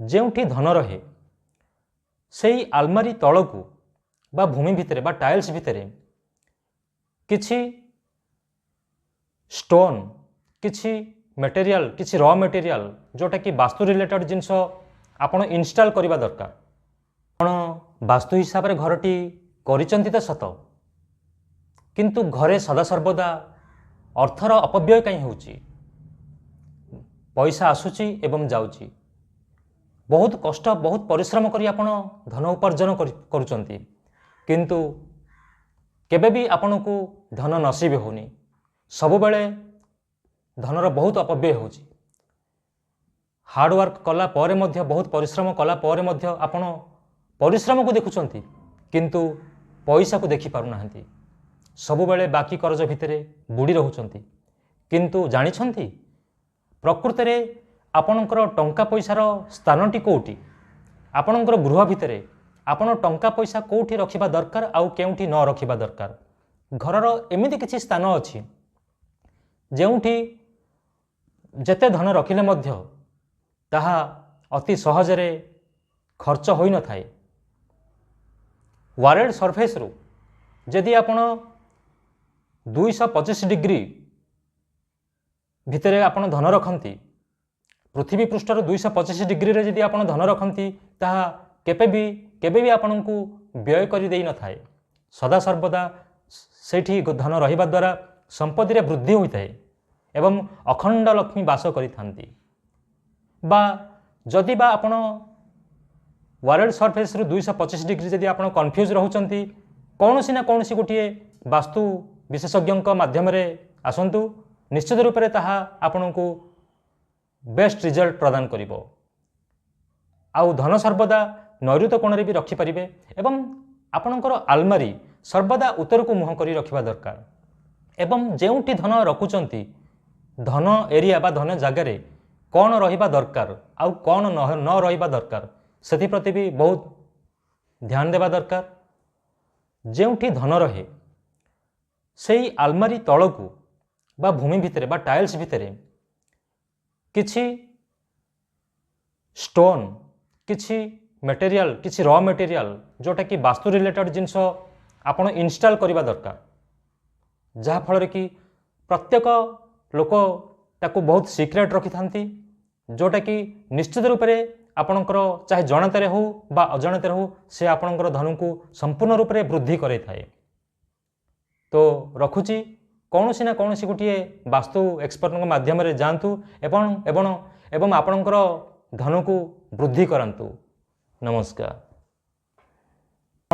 ଯେଉଁଠି ଧନ ରହେ ସେଇ ଆଲମାରି ତଳକୁ ବା ଭୂମି ଭିତରେ ବା ଟାଇଲ୍ସ ଭିତରେ କିଛି ଷ୍ଟୋନ୍ କିଛି ମେଟେରିଆଲ କିଛି ର ମେଟେରିଆଲ जोटाकि वास्तु रिलेटेड जिनस आपण इनस्टॉल करने दरकार। आपण वास्तु हिसाब से घरटी करिसंती तो सत किंतु घरे सदासर्वदा अर्थर अपव्यय कहीं होउची पैसा आसुची एवं जाउची बहुत कष्ट बहुत परिश्रम करी आपण धन उपार्जन करुचंती किंतु केबे भी आपण को धन नसीब होनी सबु बेले धनर बहुत अपव्यय होउची हार्डवर्क कला परे मध्य बहुत परिश्रम कला परे मध्य आपण परिश्रम को देखुचंती किंतु पैसा को देखि पारु नाहंती सबु बेले बाकी कर्ज भितरे बुड़ी रहउचंती किंतु जानिछंती प्रकृति रे आपणकर टंका पैसार स्थानटी कोउटी आपणकर गृह भितरे आपण टंका पैसा कोउठी रखिबा दरकार आउ केउठी न रखिबा दरकार। घरर एमिति किछि स्थान अछि जेउठी जेते धन रखिले मध्य ताहा अति सहजरे खर्च होई न थाए। वारेड सरफेस रु यदि आपण 225 डिग्री भितरे आपण धन रखंती पृथ्वी पृष्ठर 225 डिग्री रे यदि आपण धन रखंती ताहा केबे भी आपण को व्यय करि देई न थाए सदा सर्वदा सेठी धन रहिबा द्वारा संपत्ति रे वृद्धि होइताए एवं अखंड लक्ष्मी वास करिथांती बा जदि बा आपण वारेड सरफेस रु 225 डिग्री जदि आपण कन्फ्यूज रहउचंती कौनसी ना कौनसी गोटे वास्तु विशेषज्ञ माध्यम रे आसंतु निश्चित रूप से ताहा आपण को बेस्ट रिजल्ट प्रदान करिवो। आउ धन सर्वदा नैऋत्य कोण रे भी रखि परिबे एवं आपणकर आलमारी सर्वदा उत्तर को मुह करी रखिबा दरकार एवं जेउठी धन रखुचंती धन एरिया बा धन जगार कौन रहिबा दरकार आउ कौन न रहिबा दरकार सेति प्रति भी बहुत ध्यान देबा दरकार। जेउठी धन रहे सेई आलमारी तळकू बा भूमि भितरे बा टाइल्स भितरे किछि स्टोन किछि मटेरियल किछि रॉ मटेरियल जोटा कि वास्तु रिलेटेड जिनस आपण इनस्टॉल करबा दरकार जहा फल कि प्रत्येक लोक ताकू बहुत सीक्रेट रखि थांती जोटा कि निश्चित रूप से आपणकर चाहे जणते हो बा अजणते हो से आपणकर धन को संपूर्ण रूप से वृद्धि करे थाए। तो रखुची कौनसी ना कौनसी गोटे वास्तु एक्सपर्ट माध्यम रे जानतु एवं आपणकर धन को वृद्धि करंतु। नमस्कार।